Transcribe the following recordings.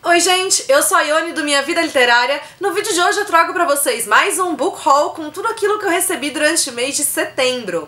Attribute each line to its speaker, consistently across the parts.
Speaker 1: Oi gente, eu sou a Ione do Minha Vida Literária. No vídeo de hoje eu trago pra vocês mais um book haul com tudo aquilo que eu recebi durante o mês de setembro.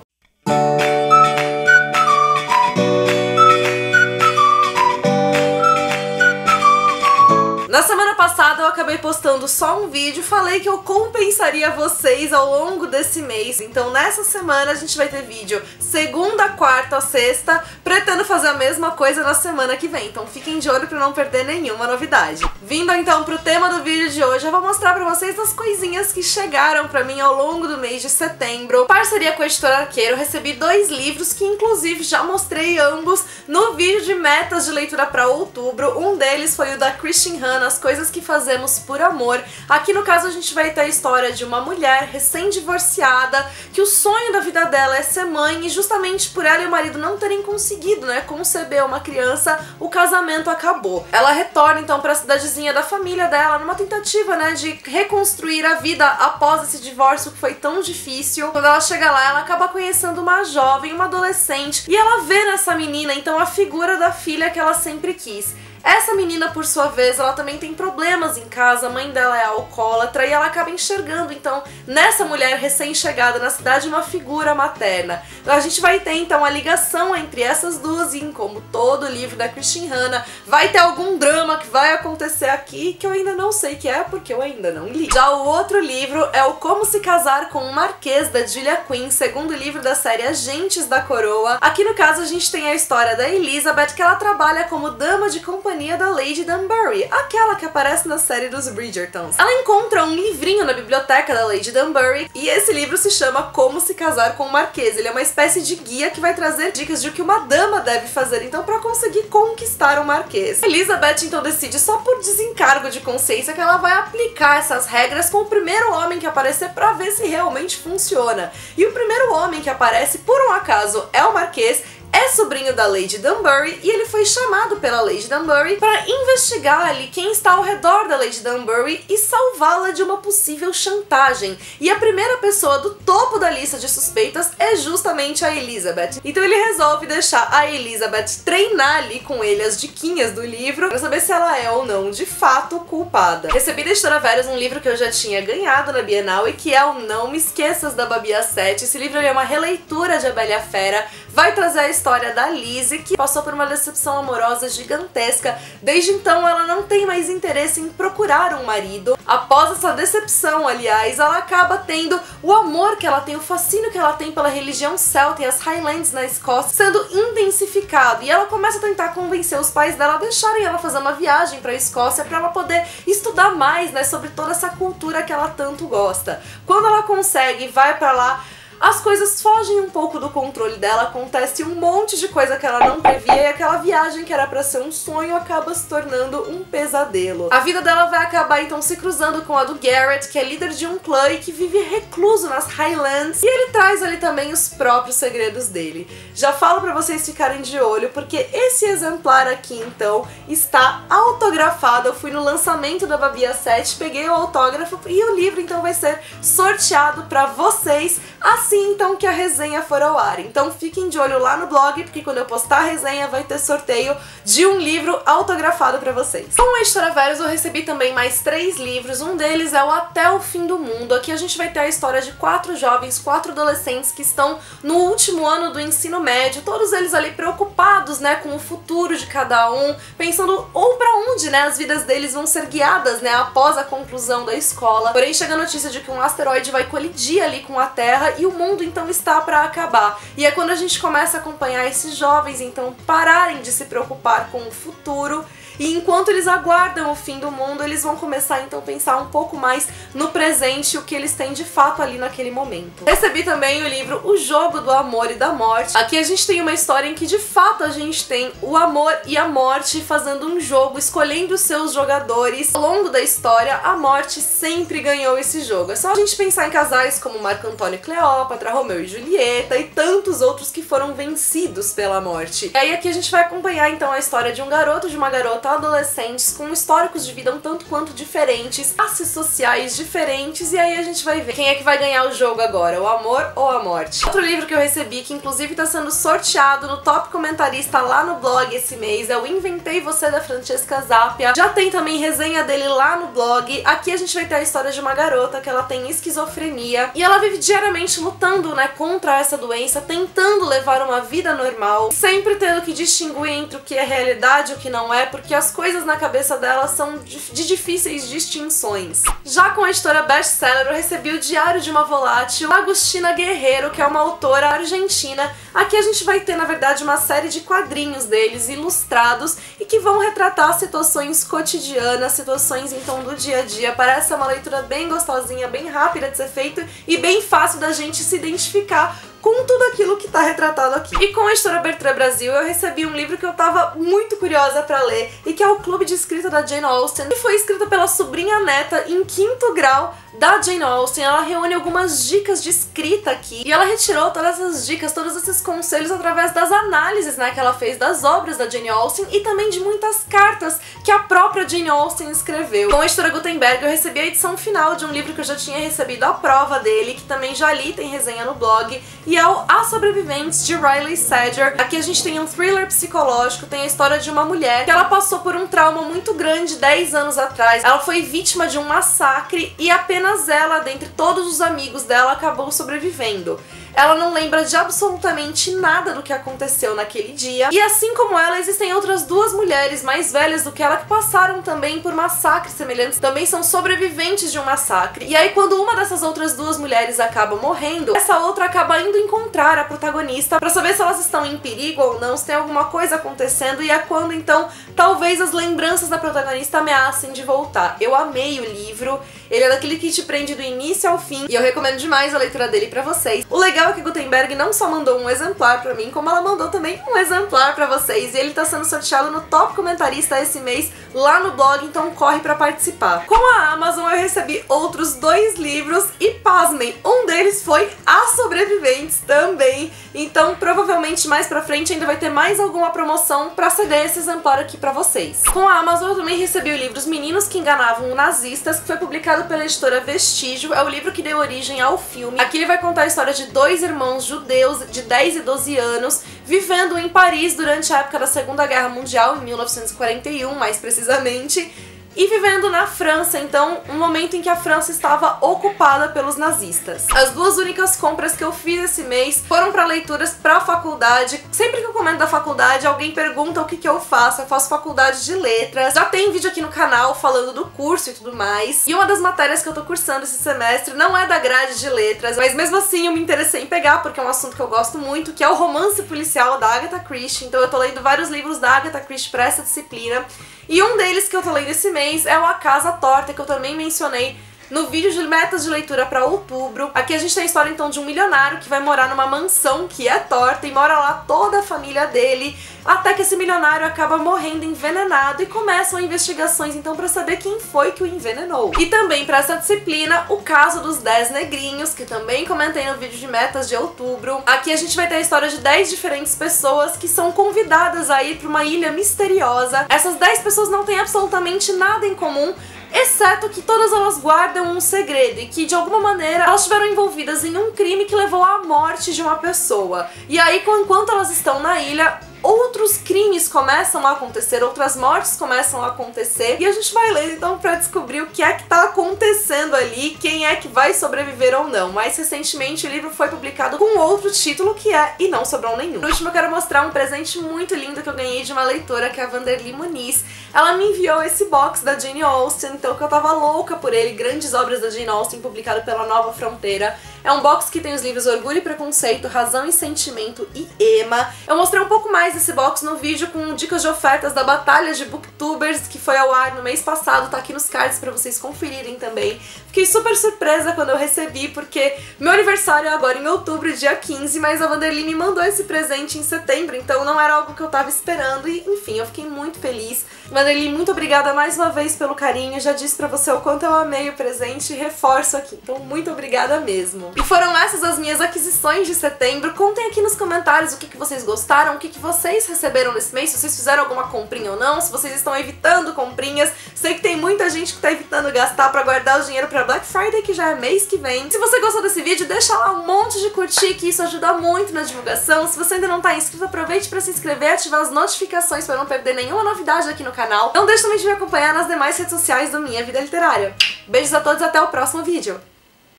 Speaker 1: Na semana passada eu acabei postando só um vídeo, falei que eu compensaria vocês ao longo desse mês. Então nessa semana a gente vai ter vídeo segunda, quarta, sexta, pretendo fazer a mesma coisa na semana que vem. Então fiquem de olho pra não perder nenhuma novidade. Vindo então pro tema do vídeo de hoje, eu vou mostrar pra vocês as coisinhas que chegaram pra mim ao longo do mês de setembro. Parceria com a Editora Arqueiro, recebi 2 livros que inclusive já mostrei ambos no vídeo de metas de leitura pra outubro. Um deles foi o da Christine Han, As Coisas que Fazemos por Amor. Aqui no caso a gente vai ter a história de uma mulher recém-divorciada, que o sonho da vida dela é ser mãe e justamente por ela e o marido não terem conseguido, conceber uma criança, o casamento acabou. Ela retorna então para a cidadezinha da família dela numa tentativa, de reconstruir a vida após esse divórcio que foi tão difícil. Quando ela chega lá, ela acaba conhecendo uma jovem, uma adolescente, e ela vê nessa menina então a figura da filha que ela sempre quis. Essa menina, por sua vez, ela também tem problemas em casa, a mãe dela é alcoólatra e ela acaba enxergando, então, nessa mulher recém-chegada na cidade, uma figura materna. A gente vai ter, então, a ligação entre essas duas e, como todo livro da Christine Han, vai ter algum drama que vai acontecer aqui que eu ainda não sei o que é, porque eu ainda não li. Já o outro livro é o Como Se Casar com um Marquês, da Julia Quinn, segundo livro da série Agentes da Coroa. Aqui, no caso, a gente tem a história da Elizabeth, que ela trabalha como dama de companhia da Lady Dunbury, aquela que aparece na série dos Bridgertons. Ela encontra um livrinho na biblioteca da Lady Dunbury e esse livro se chama Como Se Casar com o Marquês. Ele é uma espécie de guia que vai trazer dicas de o que uma dama deve fazer então para conseguir conquistar o Marquês. Elizabeth então decide, só por desencargo de consciência, que ela vai aplicar essas regras com o primeiro homem que aparecer para ver se realmente funciona. E o primeiro homem que aparece, por um acaso, é o Marquês. É sobrinho da Lady Dunbury e ele foi chamado pela Lady Dunbury para investigar ali quem está ao redor da Lady Dunbury e salvá-la de uma possível chantagem. E a primeira pessoa do topo da lista de suspeitas é justamente a Elizabeth. Então ele resolve deixar a Elizabeth treinar ali com ele as diquinhas do livro para saber se ela é ou não de fato culpada. Recebi da Editora Verus um livro que eu já tinha ganhado na Bienal e que é o Não Me Esqueças, da Babi Assete. Esse livro é uma releitura de A Bela e a Fera, vai trazer a história da Lizzie, que passou por uma decepção amorosa gigantesca. Desde então ela não tem mais interesse em procurar um marido. Após essa decepção, aliás, ela acaba tendo o amor que ela tem, o fascínio que ela tem pela religião celta e as Highlands na Escócia sendo intensificado. E ela começa a tentar convencer os pais dela a deixarem ela fazer uma viagem para a Escócia para ela poder estudar mais, sobre toda essa cultura que ela tanto gosta. Quando ela consegue, vai para lá, as coisas fogem um pouco do controle dela, acontece um monte de coisa que ela não previa e aquela viagem que era pra ser um sonho acaba se tornando um pesadelo. A vida dela vai acabar então se cruzando com a do Garrett, que é líder de um clã e que vive recluso nas Highlands, e ele traz ali também os próprios segredos dele. Já falo pra vocês ficarem de olho, porque esse exemplar aqui então está autografado. Eu fui no lançamento da Babi Assete, peguei o autógrafo e o livro então vai ser sorteado pra vocês assim então que a resenha for ao ar. Então fiquem de olho lá no blog, porque quando eu postar a resenha vai ter sorteio de um livro autografado pra vocês. Com a Editora Verus eu recebi também mais 3 livros, um deles é o Até o Fim do Mundo. Aqui a gente vai ter a história de 4 jovens, 4 adolescentes que estão no último ano do ensino médio, todos eles ali preocupados, com o futuro de cada um, pensando ou pra onde, as vidas deles vão ser guiadas, após a conclusão da escola. Porém chega a notícia de que um asteroide vai colidir ali com a Terra e o mundo então está para acabar. E é quando a gente começa a acompanhar esses jovens então pararem de se preocupar com o futuro. E enquanto eles aguardam o fim do mundo, eles vão começar então a pensar um pouco mais no presente, o que eles têm de fato ali naquele momento. Recebi também o livro O Jogo do Amor e da Morte. Aqui a gente tem uma história em que de fato a gente tem o amor e a morte fazendo um jogo, escolhendo os seus jogadores. Ao longo da história, a morte sempre ganhou esse jogo. É só a gente pensar em casais como Marco Antônio e Cleópatra, Romeu e Julieta e tantos outros que foram vencidos pela morte. E aí aqui a gente vai acompanhar então a história de um garoto e de uma garota garota, adolescentes com históricos de vida um tanto quanto diferentes, classes sociais diferentes, e aí a gente vai ver quem é que vai ganhar o jogo agora, o amor ou a morte. Outro livro que eu recebi, que inclusive está sendo sorteado no top comentarista lá no blog esse mês, é o Inventei Você, da Francesca Zappia. Já tem também resenha dele lá no blog. Aqui a gente vai ter a história de uma garota que ela tem esquizofrenia e ela vive diariamente lutando, né, contra essa doença, tentando levar uma vida normal, sempre tendo que distinguir entre o que é realidade e o que não é, porque as coisas na cabeça dela são de difíceis distinções. Já com a editora best-seller, eu recebi o Diário de uma Volátil, Agustina Guerreiro, que é uma autora argentina. Aqui a gente vai ter, na verdade, uma série de quadrinhos deles, ilustrados, e que vão retratar situações cotidianas, situações, então, do dia a dia. Parece ser uma leitura bem gostosinha, bem rápida de ser feita e bem fácil da gente se identificar com tudo aquilo que tá retratado aqui. E com a editora Bertrand Brasil, eu recebi um livro que eu tava muito curiosa pra ler, e que é o Clube de Escrita da Jane Austen, que foi escrita pela sobrinha neta em 5º grau da Jane Austen. Ela reúne algumas dicas de escrita aqui, e ela retirou todas essas dicas, todos esses conselhos através das análises, né, que ela fez das obras da Jane Austen e também de muitas cartas que a própria Jane Austen escreveu. Com a editora Gutenberg, eu recebi a edição final de um livro que eu já tinha recebido a prova dele, que também já li, tem resenha no blog, e é o As Sobreviventes, de Riley Sager. Aqui a gente tem um thriller psicológico, tem a história de uma mulher que ela passou por um trauma muito grande 10 anos atrás. Ela foi vítima de um massacre e apenas ela, dentre todos os amigos dela, acabou sobrevivendo. Ela não lembra de absolutamente nada do que aconteceu naquele dia. E assim como ela, existem outras 2 mulheres mais velhas do que ela que passaram também por massacres semelhantes, também são sobreviventes de um massacre. E aí quando uma dessas outras 2 mulheres acaba morrendo, essa outra acaba indo encontrar a protagonista pra saber se elas estão em perigo ou não, se tem alguma coisa acontecendo, e é quando então talvez as lembranças da protagonista ameacem de voltar. Eu amei o livro, ele é daquele que te prende do início ao fim, e eu recomendo demais a leitura dele pra vocês. O legal é que Gutenberg não só mandou um exemplar pra mim, como ela mandou também um exemplar pra vocês, e ele tá sendo sorteado no top comentarista esse mês lá no blog, então corre pra participar. Com a Amazon eu recebi outros 2 livros e pasmem, um deles foi As Sobreviventes também, então provavelmente mais pra frente ainda vai ter mais alguma promoção pra ceder esse exemplar aqui pra vocês. Com a Amazon eu também recebi o livro Os Meninos que Enganavam Nazistas, que foi publicado pela editora Vestígio, é o livro que deu origem ao filme. Aqui ele vai contar a história de 2 irmãos judeus de 10 e 12 anos vivendo em Paris durante a época da Segunda Guerra Mundial, em 1941 mais precisamente, e vivendo na França, então, um momento em que a França estava ocupada pelos nazistas. As 2 únicas compras que eu fiz esse mês foram para leituras para faculdade. Sempre que eu comento da faculdade, alguém pergunta o que eu faço faculdade de letras. Já tem vídeo aqui no canal falando do curso e tudo mais. E uma das matérias que eu tô cursando esse semestre não é da grade de letras, mas mesmo assim eu me interessei em pegar, porque é um assunto que eu gosto muito, que é o romance policial da Agatha Christie. Então eu tô lendo vários livros da Agatha Christie para essa disciplina. E um deles que eu tô lendo esse mês é o A Casa Torta, que eu também mencionei no vídeo de metas de leitura para outubro. Aqui a gente tem a história então de um milionário que vai morar numa mansão que é torta e mora lá toda a família dele, até que esse milionário acaba morrendo envenenado e começam investigações então para saber quem foi que o envenenou. E também para essa disciplina, o caso dos 10 negrinhos, que também comentei no vídeo de metas de outubro. Aqui a gente vai ter a história de 10 diferentes pessoas que são convidadas a ir para uma ilha misteriosa. Essas 10 pessoas não têm absolutamente nada em comum, exceto que todas elas guardam um segredo e que, de alguma maneira, elas estiveram envolvidas em um crime que levou à morte de uma pessoa. E aí, enquanto elas estão na ilha, outros crimes começam a acontecer, outras mortes começam a acontecer, e a gente vai ler então pra descobrir o que é que tá acontecendo ali, quem é que vai sobreviver ou não. Mais recentemente o livro foi publicado com outro título, que é E Não Sobrou Nenhum. Por último eu quero mostrar um presente muito lindo que eu ganhei de uma leitora, que é a Vanderly Muniz. Ela me enviou esse box da Jane Austen, então que eu tava louca por ele, grandes obras da Jane Austen, publicado pela Nova Fronteira. É um box que tem os livros Orgulho e Preconceito, Razão e Sentimento e Emma. Eu mostrei um pouco mais desse box no vídeo com dicas de ofertas da Batalha de Booktubers, que foi ao ar no mês passado, tá aqui nos cards pra vocês conferirem também. Fiquei super surpresa quando eu recebi, porque meu aniversário é agora em outubro, dia 15, mas a Vanderly me mandou esse presente em setembro, então não era algo que eu tava esperando e, enfim, eu fiquei muito feliz. Vanderly, muito obrigada mais uma vez pelo carinho. Já disse pra você o quanto eu amei o presente e reforço aqui. Então, muito obrigada mesmo. E foram essas as minhas aquisições de setembro. Contem aqui nos comentários o que vocês gostaram, o que vocês receberam nesse mês, se vocês fizeram alguma comprinha ou não, se vocês estão evitando comprinhas. Sei que tem muita gente que tá evitando gastar pra guardar o dinheiro pra Black Friday, que já é mês que vem. Se você gostou desse vídeo, deixa lá um monte de curtir, que isso ajuda muito na divulgação. Se você ainda não tá inscrito, aproveite pra se inscrever e ativar as notificações pra não perder nenhuma novidade aqui no canal. Não deixe também de me acompanhar nas demais redes sociais do Minha Vida Literária. Beijos a todos e até o próximo vídeo.